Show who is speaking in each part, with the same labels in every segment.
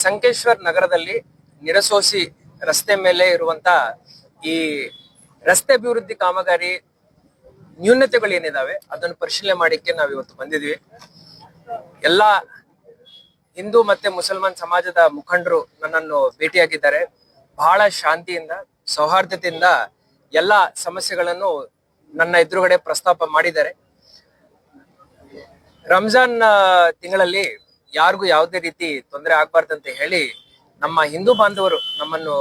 Speaker 1: ಸಂಕೇಶ್ವರ್ ನಗರದಲ್ಲಿ ನಿರಸೋಸಿ ರಸ್ತೆ ಮೇಲೆ ಇರುವಂತ ಈ ರಸ್ತೆ ಅಭಿವೃದ್ಧಿ ಕಾಮಗಾರಿ ನ್ಯೂನತೆಗಳು ಏನಿದಾವೆ ಅದನ್ನು ಪರಿಶೀಲನೆ ಮಾಡಿಕ್ಕೆ ನಾವು ಇವತ್ತು ಬಂದಿದ್ವಿ. ಎಲ್ಲ ಹಿಂದೂ ಮತ್ತೆ ಮುಸಲ್ಮಾನ್ ಸಮಾಜದ ಮುಖಂಡರು ನನ್ನನ್ನು ಭೇಟಿಯಾಗಿದ್ದಾರೆ. ಬಹಳ ಶಾಂತಿಯಿಂದ ಸೌಹಾರ್ದತೆಯಿಂದ ಎಲ್ಲ ಸಮಸ್ಯೆಗಳನ್ನು ನನ್ನ ಎದುರುಗಡೆ ಪ್ರಸ್ತಾಪ ಮಾಡಿದ್ದಾರೆ. ರಂಜಾನ್ ತಿಂಗಳಲ್ಲಿ ಯಾರಿಗೂ ಯಾವುದೇ ರೀತಿ ತೊಂದರೆ ಆಗ್ಬಾರ್ದಂತ ಹೇಳಿ ನಮ್ಮ ಹಿಂದೂ ಬಾಂಧವರು ನಮ್ಮನ್ನು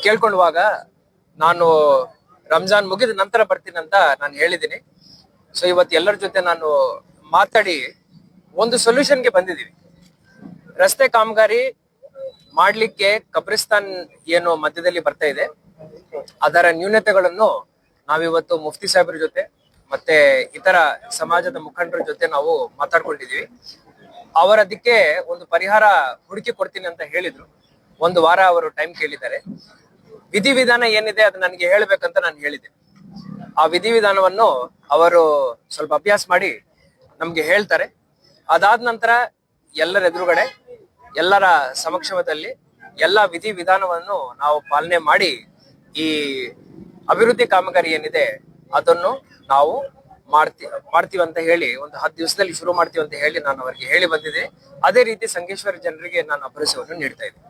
Speaker 1: ಕೇಳ್ಕೊಳ್ಳುವಾಗ ನಾನು ರಂಜಾನ್ ಮುಗಿದ ನಂತರ ಬರ್ತೀನಂತ ನಾನು ಹೇಳಿದ್ದೀನಿ. ಸೊ ಇವತ್ತು ಎಲ್ಲರ ಜೊತೆ ನಾನು ಮಾತಾಡಿ ಒಂದು ಸೊಲ್ಯೂಷನ್ಗೆ ಬಂದಿದ್ದೀವಿ. ರಸ್ತೆ ಕಾಮಗಾರಿ ಮಾಡ್ಲಿಕ್ಕೆ ಕಬ್ರಿಸ್ತಾನ್ ಏನು ಮಧ್ಯದಲ್ಲಿ ಬರ್ತಾ ಇದೆ ಅದರ ನ್ಯೂನತೆಗಳನ್ನು ನಾವಿವತ್ತು ಮುಫ್ತಿ ಸಾಹೇಬ್ರ ಜೊತೆ ಮತ್ತೆ ಇತರ ಸಮಾಜದ ಮುಖಂಡರ ಜೊತೆ ನಾವು ಮಾತಾಡ್ಕೊಂಡಿದೀವಿ. ಅವರದಕ್ಕೆ ಒಂದು ಪರಿಹಾರ ಹುಡುಕಿ ಕೊಡ್ತೀನಿ ಅಂತ ಹೇಳಿದ್ರು. ಒಂದು ವಾರ ಅವರು ಟೈಮ್ ಕೇಳಿದ್ದಾರೆ. ವಿಧಿವಿಧಾನ ಏನಿದೆ ಅದು ನನಗೆ ಹೇಳ್ಬೇಕಂತ ನಾನು ಹೇಳಿದ್ದೆ. ಆ ವಿಧಿವಿಧಾನವನ್ನು ಅವರು ಸ್ವಲ್ಪ ಅಭ್ಯಾಸ ಮಾಡಿ ನಮ್ಗೆ ಹೇಳ್ತಾರೆ. ಅದಾದ ನಂತರ ಎಲ್ಲರ ಎದುರುಗಡೆ ಎಲ್ಲರ ಸಮಕ್ಷಮದಲ್ಲಿ ಎಲ್ಲ ವಿಧಿವಿಧಾನವನ್ನು ನಾವು ಪಾಲನೆ ಮಾಡಿ ಈ ಅಭಿವೃದ್ಧಿ ಕಾಮಗಾರಿ ಏನಿದೆ ಅದನ್ನು ನಾವು ಮಾಡ್ತೀವಿ ಅಂತ ಹೇಳಿ ಒಂದು 10 ದಿವಸದಲ್ಲಿ ಶುರು ಮಾಡ್ತೀವಿ ಅಂತ ಹೇಳಿ ನಾನು ಅವರಿಗೆ ಹೇಳಿ ಬಂದಿದ್ದೆ. ಅದೇ ರೀತಿ ಸಂಕೇಶ್ವರ ಜನರಿಗೆ ನಾನು ಭರವಸೆಯನ್ನು ನೀಡ್ತಾ ಇದ್ದೀನಿ.